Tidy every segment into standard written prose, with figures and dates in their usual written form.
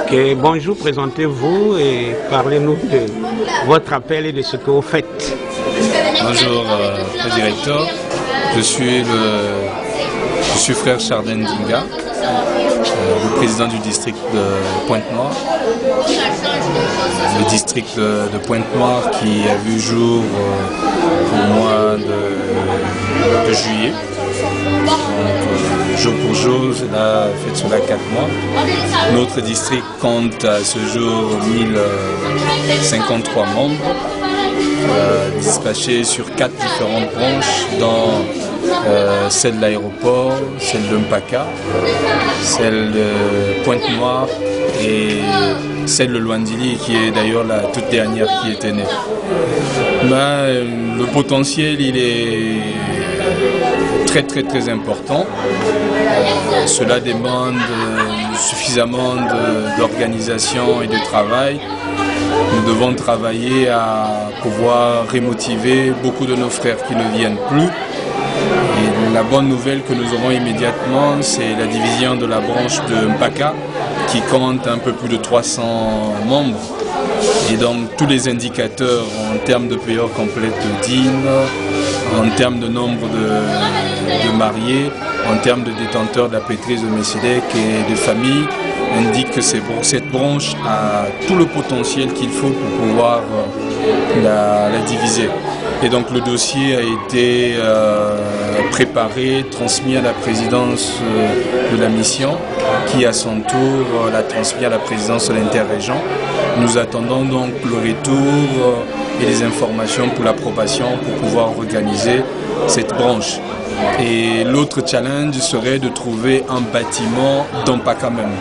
Ok, bonjour, présentez-vous et parlez-nous de votre appel et de ce que vous faites. Bonjour, directeur. Je suis frère Chardin Dinga, le président du district de Pointe-Noire. Le district de Pointe-Noire qui a vu jour au mois de juillet. Donc, jour pour jour, cela fait cela 4 mois. Notre district compte à ce jour 1053 membres, dispatchés sur 4 différentes branches, dont celle de l'aéroport, celle de Mpaka, celle de Pointe-Noire et celle de Luandili, qui est d'ailleurs la toute dernière qui était née. Le potentiel, il est très important. Cela demande suffisamment d'organisation et de travail. Nous devons travailler à pouvoir remotiver beaucoup de nos frères qui ne viennent plus. Et la bonne nouvelle que nous aurons immédiatement, c'est la division de la branche de Mpaka qui compte un peu plus de 300 membres. Et donc tous les indicateurs en termes de payeurs complètes de dîmes, en termes de nombre de mariés, en termes de détenteurs de la pétrise de Messédek et de familles, indiquent que cette branche a tout le potentiel qu'il faut pour pouvoir la diviser. Et donc le dossier a été préparé, transmis à la présidence de la mission, qui à son tour l'a transmis à la présidence de l'interrégion. Nous attendons donc le retour et les informations pour l'approbation pour pouvoir organiser cette branche. Et l'autre challenge serait de trouver un bâtiment dans Mpaka même.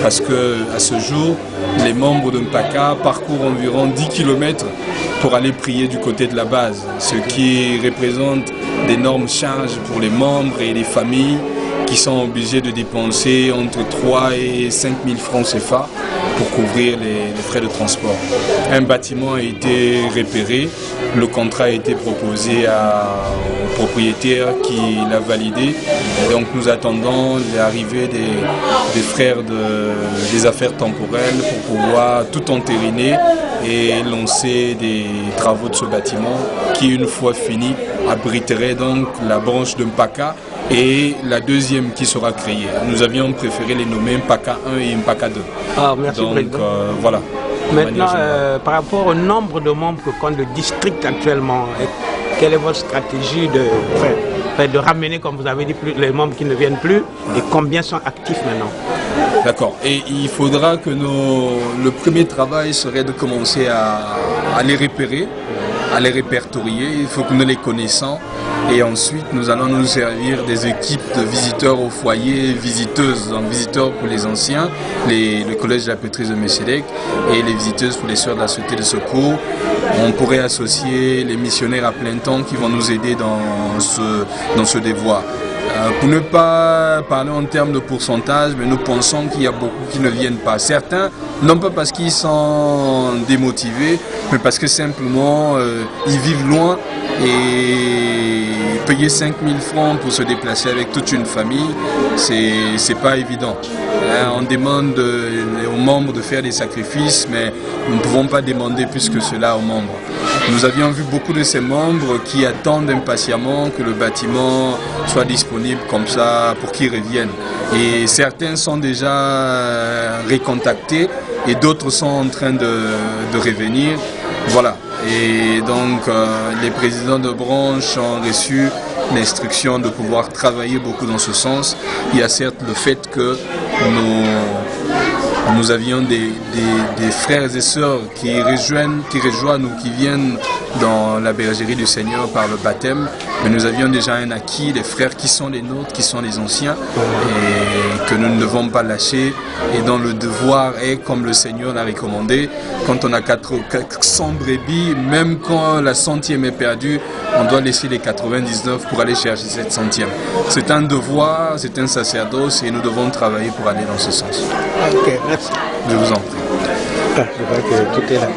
Parce qu'à ce jour, les membres de Mpaka parcourent environ 10 km pour aller prier du côté de la base, ce qui représente d'énormes charges pour les membres et les familles qui sont obligés de dépenser entre 3 et 5 000 francs CFA pour couvrir les frais de transport. Un bâtiment a été repéré, le contrat a été proposé au propriétaire qui l'a validé. Et donc nous attendons l'arrivée des frères des affaires temporelles pour pouvoir tout entériner et lancer des travaux de ce bâtiment qui, une fois fini, abriterait donc la branche de Mpaka et la deuxième qui sera créée. Nous avions préféré les nommer Mpaka 1 et Mpaka 2. Ah, merci, donc président. Voilà. Maintenant, par rapport au nombre de membres que compte le district actuellement, quelle est votre stratégie de ramener, comme vous avez dit, les membres qui ne viennent plus, et combien sont actifs maintenant? D'accord. Et il faudra que le premier travail serait de commencer à les repérer, à les répertorier. Il faut que nous les connaissions. Et ensuite, nous allons nous servir des équipes de visiteurs au foyer, visiteuses, donc visiteurs pour les anciens, le collège de la pétrise de Messédek et les visiteuses pour les sœurs de la Société de secours. On pourrait associer les missionnaires à plein temps qui vont nous aider dans ce devoir. Pour ne pas parler en termes de pourcentage, mais nous pensons qu'il y a beaucoup qui ne viennent pas. Certains, non pas parce qu'ils sont démotivés, mais parce que simplement ils vivent loin et payer 5 000 francs pour se déplacer avec toute une famille, c'est pas évident. On demande aux membres de faire des sacrifices, mais nous ne pouvons pas demander plus que cela aux membres. Nous avions vu beaucoup de ces membres qui attendent impatiemment que le bâtiment soit disponible comme ça pour qu'ils reviennent. Et certains sont déjà recontactés et d'autres sont en train de revenir. Voilà. Et donc les présidents de branche ont reçu l'instruction de pouvoir travailler beaucoup dans ce sens. Il y a certes le fait que nous avions des frères et sœurs qui rejoignent ou qui viennent dans la bergerie du Seigneur par le baptême, mais nous avions déjà un acquis, des frères qui sont les nôtres, qui sont les anciens, et que nous ne devons pas lâcher, et dont le devoir est, comme le Seigneur l'a recommandé, quand on a 400 brebis, même quand la 100e est perdue, on doit laisser les 99 pour aller chercher cette 100e. C'est un devoir, c'est un sacerdoce, et nous devons travailler pour aller dans ce sens. Ok, merci. Je vous en prie. Je vois que tout est là.